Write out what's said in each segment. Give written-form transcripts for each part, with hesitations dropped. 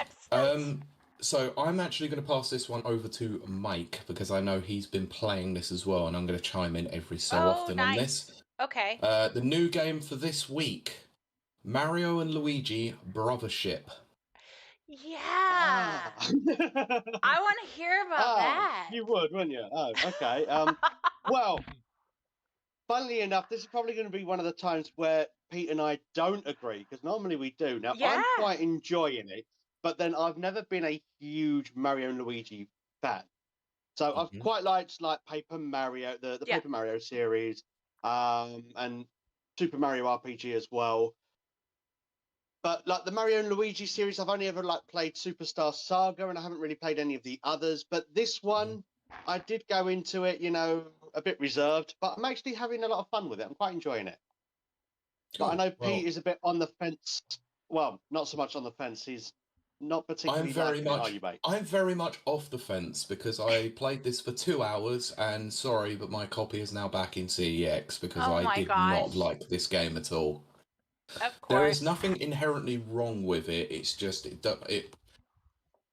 Excellent. So I'm actually going to pass this one over to Mike because I know he's been playing this as well, and I'm going to chime in every so often on Nice. this. Okay. The new game for this week, Mario and Luigi Brothership. Yeah. Ah. I want to hear about that. You would, wouldn't you? Oh, okay. Well, funnily enough, this is probably going to be one of the times where Pete and I don't agree, because normally we do. Now, I'm Yeah. quite enjoying it, but then I've never been a huge Mario and Luigi fan. So I've quite liked like Paper Mario, the Yeah. Paper Mario series, and Super Mario RPG as well. But like the Mario and Luigi series, I've only ever like played Superstar Saga, and I haven't really played any of the others. But this one, I did go into it, a bit reserved, but I'm actually having a lot of fun with it. I'm quite enjoying it. But I know Pete is a bit on the fence. Well, not so much on the fence. He's not particularly liking it, are you, mate? I'm very much off the fence because I played this for 2 hours, and sorry, but my copy is now back in CEX because Oh I my did not gosh. like this game at all. Of There is course. nothing inherently wrong with it. It's just it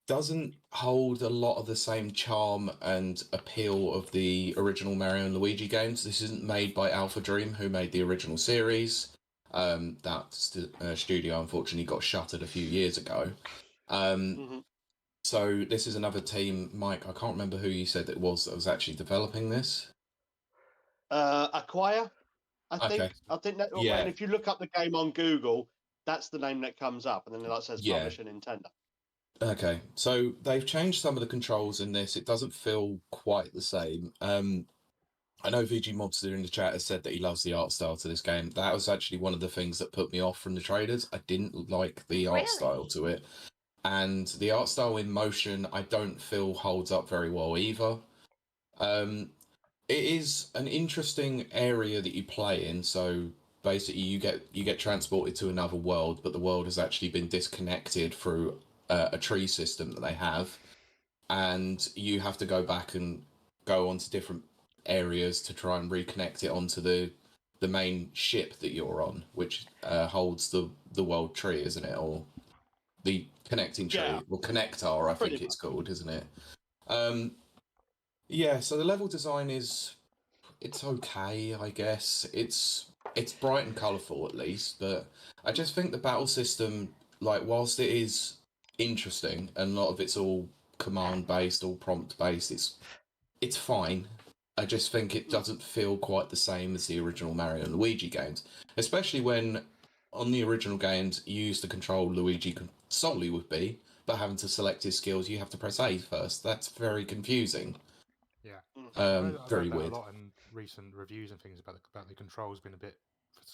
doesn't hold a lot of the same charm and appeal of the original Mario and Luigi games. This isn't made by Alpha Dream, who made the original series. That studio unfortunately got shuttered a few years ago. So this is another team, Mike. I can't remember who you said it was that was actually developing this. Acquire, I think. Okay. I think that. Yeah. And if you look up the game on Google, that's the name that comes up, and then it says Yeah. Publisher Nintendo. Okay, so they've changed some of the controls in this. It doesn't feel quite the same. I know VG Mobster in the chat has said that he loves the art style to this game. That was actually one of the things that put me off from the trailers. I didn't like the art style to it. And the art style in motion, I don't feel holds up very well either. It is an interesting area that you play in. So basically, you get transported to another world, but the world has actually been disconnected through a tree system that they have, and you have to go back and go onto different areas to try and reconnect it onto the main ship that you're on, which holds the world tree, isn't it, or the connecting tree, or connector, I think it's called, isn't it? Yeah. So the level design it's okay, I guess. It's bright and colourful at least, but I just think the battle system, like, whilst it is interesting and a lot of it's all command based, all prompt based, it's fine. I just think it doesn't feel quite the same as the original Mario and Luigi games, especially when on the original games you used to control Luigi solely with B, but having to select his skills, you have to press A first. That's very confusing. Yeah, Very I've heard that weird. a lot in recent reviews and things about the controls being a bit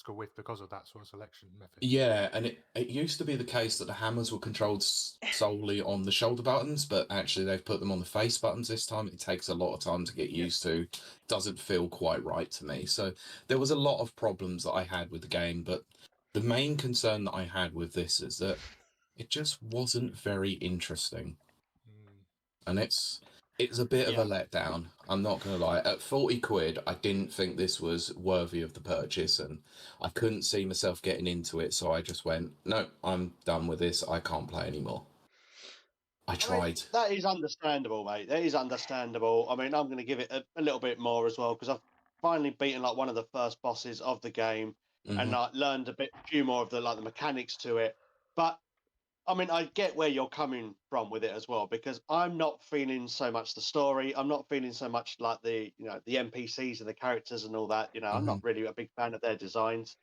fickle with because of that sort of selection method. Yeah, and it used to be the case that the hammers were controlled solely on the shoulder buttons, but actually they've put them on the face buttons this time. It takes a lot of time to get used to. Doesn't feel quite right to me. So there was a lot of problems that I had with the game, but the main concern that I had with this is that it just wasn't very interesting. And it's a bit of a letdown. I'm not going to lie. At 40 quid, I didn't think this was worthy of the purchase, and I couldn't see myself getting into it, so I just went, no, I'm done with this. I can't play anymore. I tried. I mean, that is understandable, mate. That is understandable. I mean, I'm going to give it a little bit more as well, because I've finally beaten like one of the first bosses of the game, and I learned a few more of the mechanics to it. But I mean, I get where you're coming from with it as well, because I'm not feeling so much the story. I'm not feeling so much like the NPCs and the characters and all that. I'm not really a big fan of their designs.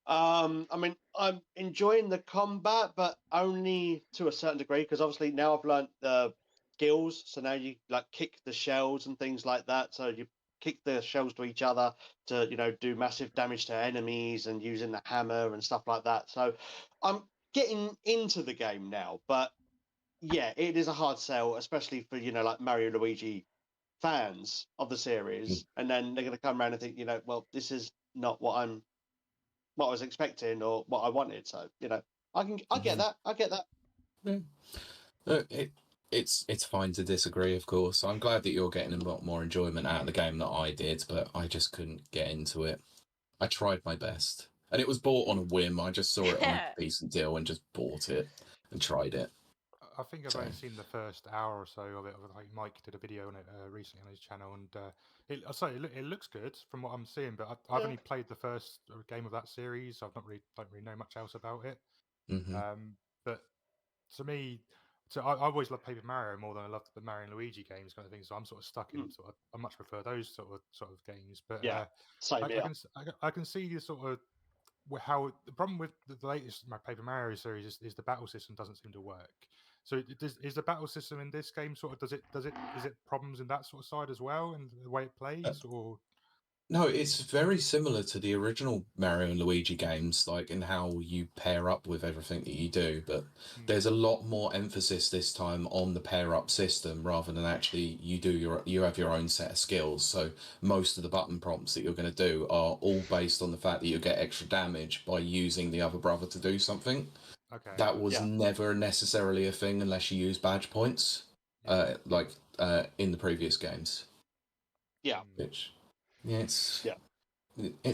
I mean, I'm enjoying the combat, but only to a certain degree, because obviously now I've learned the skills. So now you like kick the shells and things like that. So you kick the shells to each other to do massive damage to enemies, and using the hammer and stuff like that. So I'm getting into the game now, but yeah, it is a hard sell, especially for like Mario Luigi fans of the series, and then they're going to come around and think, well, this is not what I was expecting or what I wanted. So I get that. I get that. Yeah. It's fine to disagree, of course. I'm glad that you're getting a lot more enjoyment out of the game than I did, but I just couldn't get into it. I tried my best, and it was bought on a whim. I just saw it on a decent deal and just bought it and tried it. I think I've only seen the first hour or so of it. Like Mike did a video on it recently on his channel, and it looks good from what I'm seeing. But I've only played the first game of that series. So don't really know much else about it. But to me, I always love Paper Mario more than I love the Mario and Luigi games, kind of thing. So I'm sort of stuck in I much prefer those sort of games. But same here. I can see the sort of how the problem with the latest Paper Mario series is the battle system doesn't seem to work. So is the battle system in this game sort of is it problems in that sort of side as well, and the way it plays, or? No, it's very similar to the original Mario and Luigi games, like in how you pair up with everything that you do, but there's a lot more emphasis this time on the pair up system rather than actually you have your own set of skills. So most of the button prompts that you're going to do are all based on the fact that you get extra damage by using the other brother to do something. Okay. That was never necessarily a thing unless you use badge points, in the previous games. Yeah. Which, it's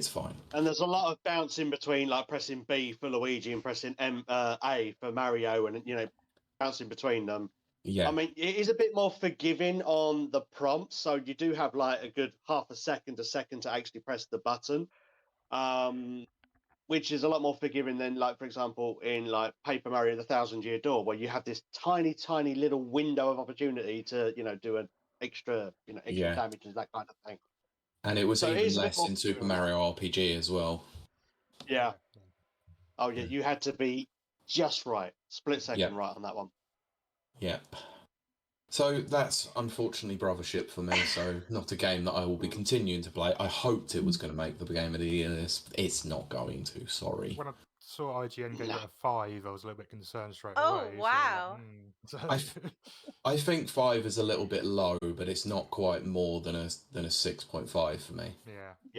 fine. And there's a lot of bouncing between, like pressing B for Luigi and pressing A for Mario, and bouncing between them. Yeah. I mean, it is a bit more forgiving on the prompts, so you do have like a good half a second to actually press the button, which is a lot more forgiving than, like, for example, in like Paper Mario: The Thousand Year Door, where you have this tiny, tiny little window of opportunity to, do an extra damage and that kind of thing. And it was So it even is a bit less more in Super forgiving. Mario RPG as well. Yeah. Oh yeah, you had to be just right, split second right on that one. Yep. So that's unfortunately Brothership for me. So not a game that I will be continuing to play. I hoped it was going to make the game of the year. It's not going to. Sorry. When I saw IGN gave it a 5, I was a little bit concerned straight Oh, away. wow. So I think 5 is a little bit low, but it's not quite more than a 6.5 for me. Yeah.